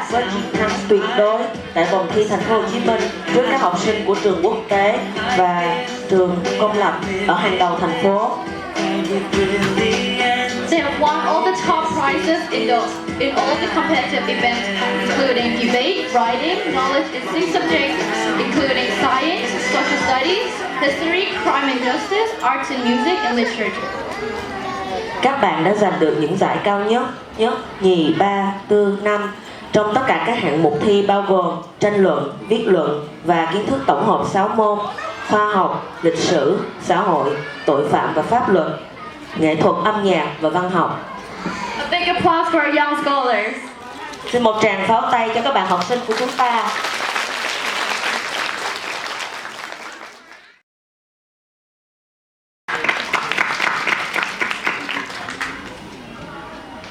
đạt có chiến thắng tuyệt đối tại vòng thi Thành phố Hồ Chí Minh trước các học sinh của trường quốc tế và trường công lập ở hàng đầu thành phố. They have won all the top prizes in all the competitive events, including debate, writing, knowledge in 6 subjects, including science, social studies, history, crime and justice, arts and music, and literature. Các bạn đã giành được những giải cao nhất, nhì, 3, 4, 5 trong tất cả các hạng mục thi bao gồm tranh luận, viết luận và kiến thức tổng hợp 6 môn: khoa học, lịch sử, xã hội, tội phạm và pháp luật, nghệ thuật, âm nhạc và văn học. A big applause for our young scholars. Xin một tràng pháo tay cho các bạn học sinh của chúng ta.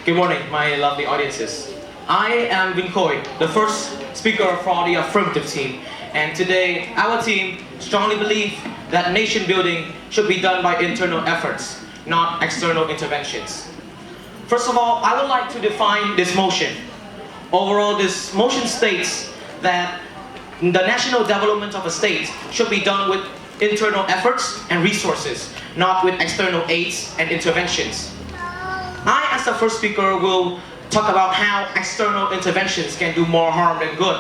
Good morning, my lovely audiences. I am Vinh Khôi, the first speaker for the affirmative team. And today, our team strongly believe that nation building should be done by internal efforts, not external interventions. First of all, I would like to define this motion. Overall, this motion states that the national development of a state should be done with internal efforts and resources, not with external aids and interventions. I, as the first speaker, will talk about how external interventions can do more harm than good.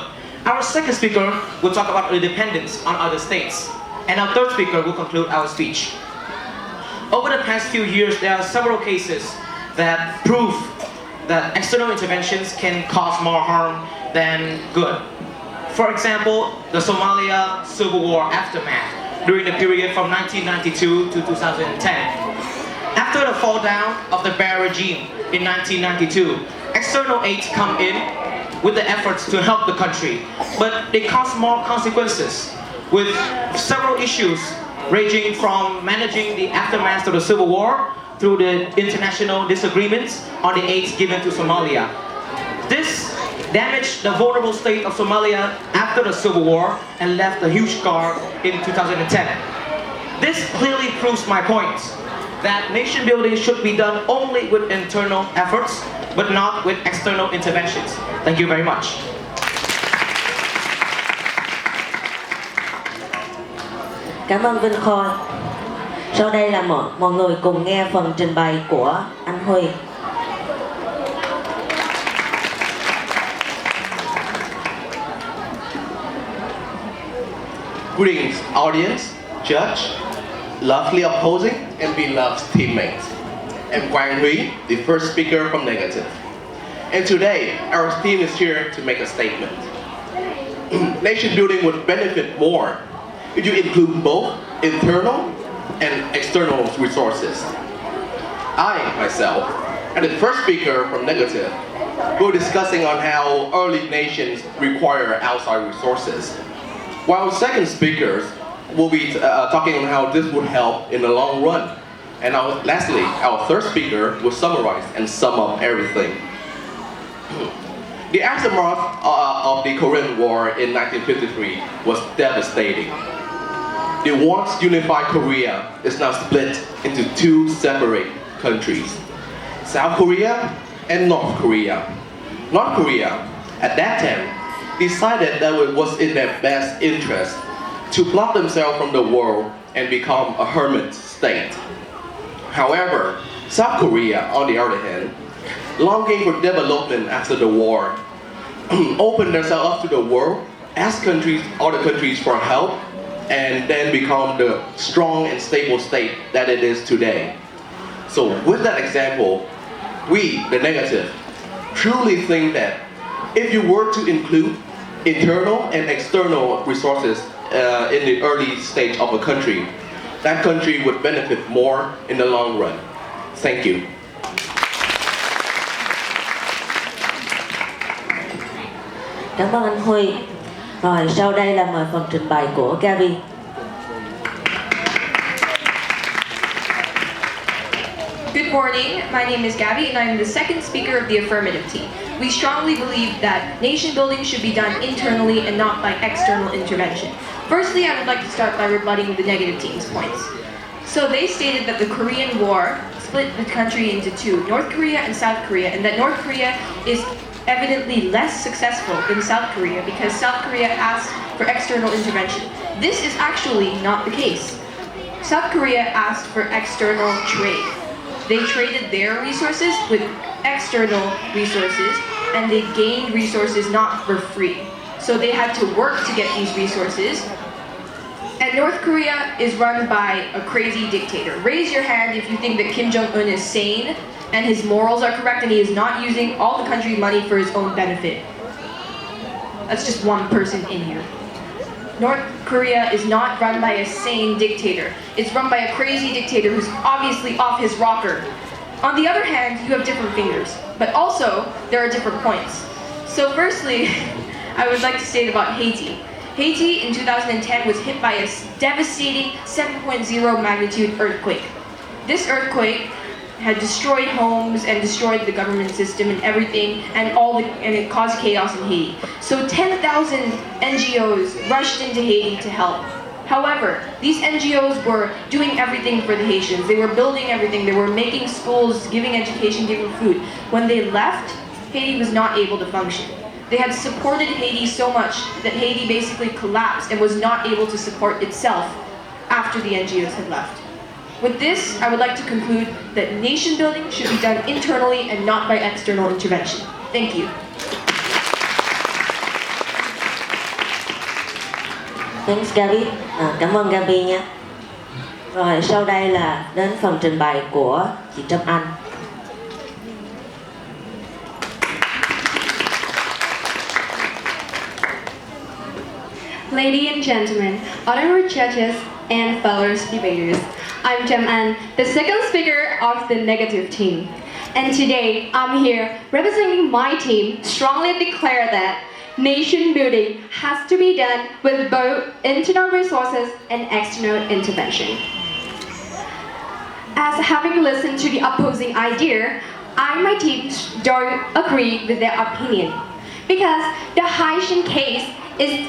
Our second speaker will talk about the dependence on other states. And our third speaker will conclude our speech. Over the past few years, there are several cases that prove that external interventions can cause more harm than good. For example, the Somalia Civil War aftermath during the period from 1992 to 2010. After the fall down of the Bear regime in 1992, external aids come in with the efforts to help the country, but they cause more consequences with several issues ranging from managing the aftermath of the Civil War through the international disagreements on the aids given to Somalia. This damaged the vulnerable state of Somalia after the Civil War and left a huge scar in 2010. This clearly proves my point that nation building should be done only with internal efforts, but not with external interventions. Thank you very much. Cảm ơn Vinh Khôi. Sau đây là mọi người cùng nghe phần trình bày của anh Huy. Greetings, audience, judge, lovely opposing, and beloved teammates. I'm Quang Huy, the first speaker from Negative. And today, our team is here to make a statement. Nation building would benefit more if you include both internal and external resources. I, myself, and the first speaker from Negative, will be discussing on how early nations require outside resources, while second speakers will be talking on how this would help in the long run. And lastly, our third speaker will summarize and sum up everything. The aftermath of the Korean War in 1953 was devastating. The once unified Korea is now split into two separate countries, South Korea and North Korea. North Korea, at that time, decided that it was in their best interest to block themselves from the world and become a hermit state. However, South Korea, on the other hand, longing for development after the war, opened themselves up to the world, asked other countries for help, and then become the strong and stable state that it is today. So with that example, we, the Negative, truly think that if you were to include internal and external resources in the early stage of a country, that country would benefit more in the long run. Thank you. Cảm ơn anh Huy. Rồi sau đây là mời phần trình bày của Gary. Good morning, my name is Gabby and I'm the second speaker of the affirmative team. We strongly believe that nation building should be done internally and not by external intervention. Firstly, I would like to start by rebutting the negative team's points. So they stated that the Korean War split the country into two, North Korea and South Korea, and that North Korea is evidently less successful than South Korea because South Korea asked for external intervention. This is actually not the case. South Korea asked for external trade. They traded their resources with external resources, and they gained resources not for free. So they had to work to get these resources. And North Korea is run by a crazy dictator. Raise your hand if you think that Kim Jong-un is sane and his morals are correct and he is not using all the country's money for his own benefit. That's just one person in here. North Korea is not run by a sane dictator. It's run by a crazy dictator who's obviously off his rocker. On the other hand, you have different fingers, but also there are different points. So firstly, I would like to state about Haiti. Haiti in 2010 was hit by a devastating 7.0 magnitude earthquake. This earthquake had destroyed homes and destroyed the government system and everything, and it caused chaos in Haiti. So 10,000 NGOs rushed into Haiti to help. However, these NGOs were doing everything for the Haitians. They were building everything. They were making schools, giving education, giving food. When they left, Haiti was not able to function. They had supported Haiti so much that Haiti basically collapsed and was not able to support itself after the NGOs had left. With this, I would like to conclude that nation building should be done internally and not by external intervention. Thank you. Thanks Gabi. Cảm ơn Gabi nha. Rồi sau đây là đến phần trình bày của chị Trâm Anh. Ladies and gentlemen, honored judges and fellow debaters, I'm Jam An, the second speaker of the negative team. And today, I'm here representing my team strongly declare that nation building has to be done with both internal resources and external intervention. As having listened to the opposing idea, I and my team don't agree with their opinion. Because the Haitian case is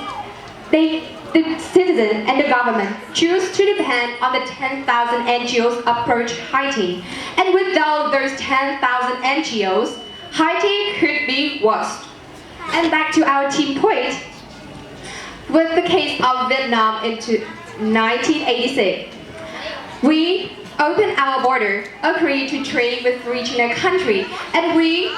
the citizen and the government choose to depend on the 10,000 NGOs approach Haiti. And without those 10,000 NGOs, Haiti could be worse. And back to our team point, with the case of Vietnam in 1986, we opened our border, agreed to trade with regional countries, and we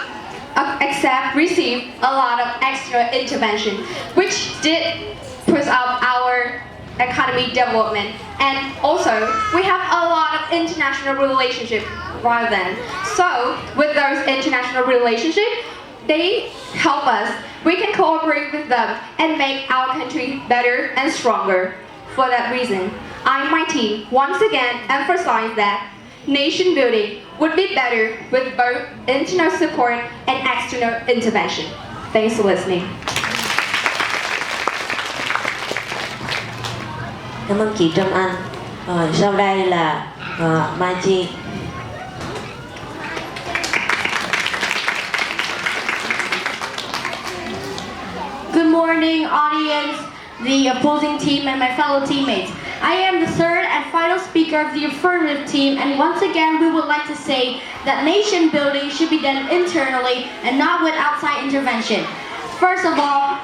receive a lot of extra intervention, which did push up our economy development. And also, we have a lot of international relationships rather than. So, with those international relationships, they help us. We can cooperate with them and make our country better and stronger. For that reason, I and my team once again emphasize that nation building would be better with both internal support and external intervention. Thanks for listening. Cảm ơn chị Trâm Anh. Rồi sau đây là Mai Chi. Good morning, audience, the opposing team, and my fellow teammates. I am the third and final speaker of the affirmative team, and once again we would like to say that nation building should be done internally and not with outside intervention. First of all,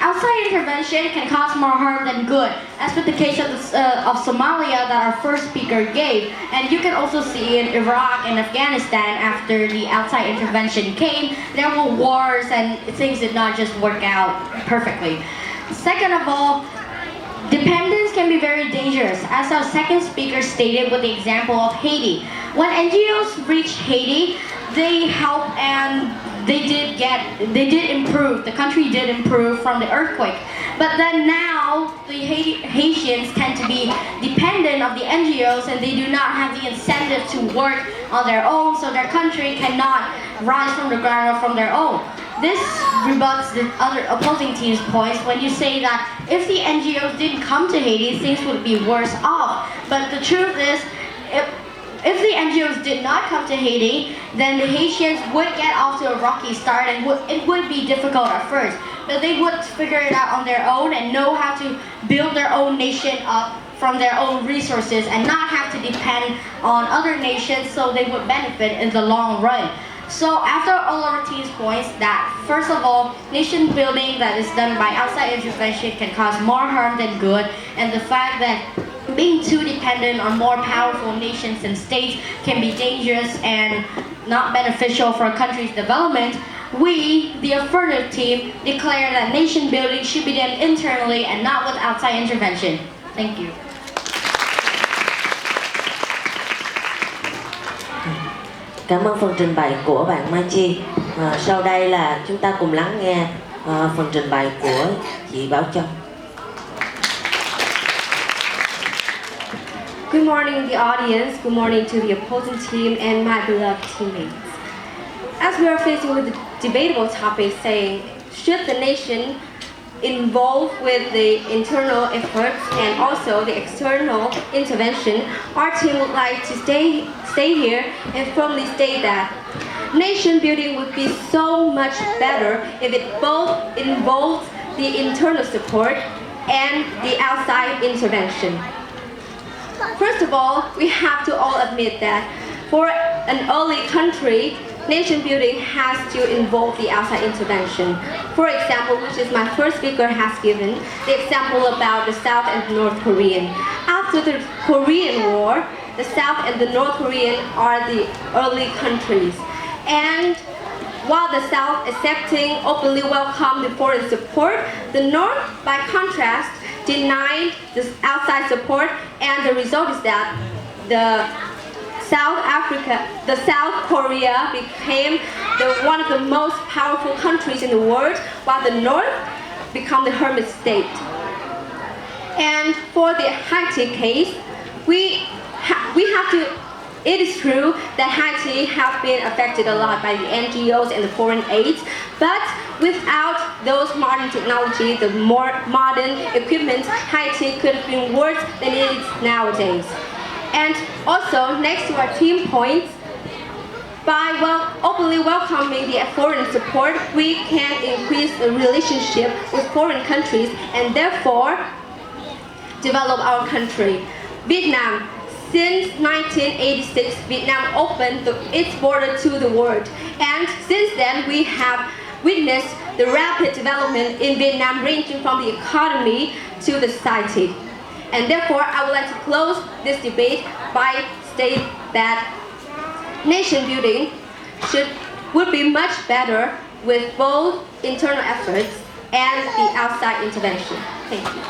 outside intervention can cause more harm than good, as with the case of Somalia that our first speaker gave. And you can also see in Iraq and Afghanistan after the outside intervention came, there were wars and things did not just work out perfectly. Second of all, dependence can be very dangerous, as our second speaker stated with the example of Haiti. When NGOs reached Haiti, they helped and they did improve. The country did improve from the earthquake. But then now, the Haitians tend to be dependent of the NGOs and they do not have the incentive to work on their own, so their country cannot rise from the ground from their own. This rebuts the other opposing team's points when you say that if the NGOs didn't come to Haiti, things would be worse off. But the truth is, if the NGOs did not come to Haiti, then the Haitians would get off to a rocky start and it would be difficult at first. But they would figure it out on their own and know how to build their own nation up from their own resources and not have to depend on other nations, so they would benefit in the long run. So after all our team's points that first of all, nation building that is done by outside intervention can cause more harm than good, and the fact that being too dependent on more powerful nations and states can be dangerous and not beneficial for a country's development, we, the affirmative team, declare that nation building should be done internally and not with outside intervention. Thank you. Cảm ơn phần trình bày của bạn Mai Chi. Sau đây là chúng ta cùng lắng nghe phần trình bày của chị Bảo Châu. Good morning, the audience. Good morning to the opposing team and my beloved teammates. As we are facing with the debatable topic saying, should the nation involve with the internal efforts and also the external intervention, our team would like to stay here and firmly state that nation building would be so much better if it both involves the internal support and the outside intervention. First of all, we have to all admit that for an early country, nation building has to involve the outside intervention. For example, which is my first speaker has given, the example about the South and the North Korean. After the Korean War, the South and the North Korean are the early countries. And while the South accepting, openly welcomed the foreign support, the North, by contrast, denied the outside support, and the result is that South Korea became one of the most powerful countries in the world, while the North became the hermit state. And for the Haiti case, it is true that Haiti have been affected a lot by the NGOs and the foreign aids, but without those modern technology, the more modern equipment, Haiti could have been worse than it is nowadays. And also, next to our team points, by openly welcoming the foreign support, we can increase the relationship with foreign countries and therefore develop our country. Vietnam. Since 1986, Vietnam opened its border to the world. And since then, we have witnessed the rapid development in Vietnam ranging from the economy to the society. And therefore, I would like to close this debate by stating that nation building would be much better with both internal efforts and the outside intervention. Thank you.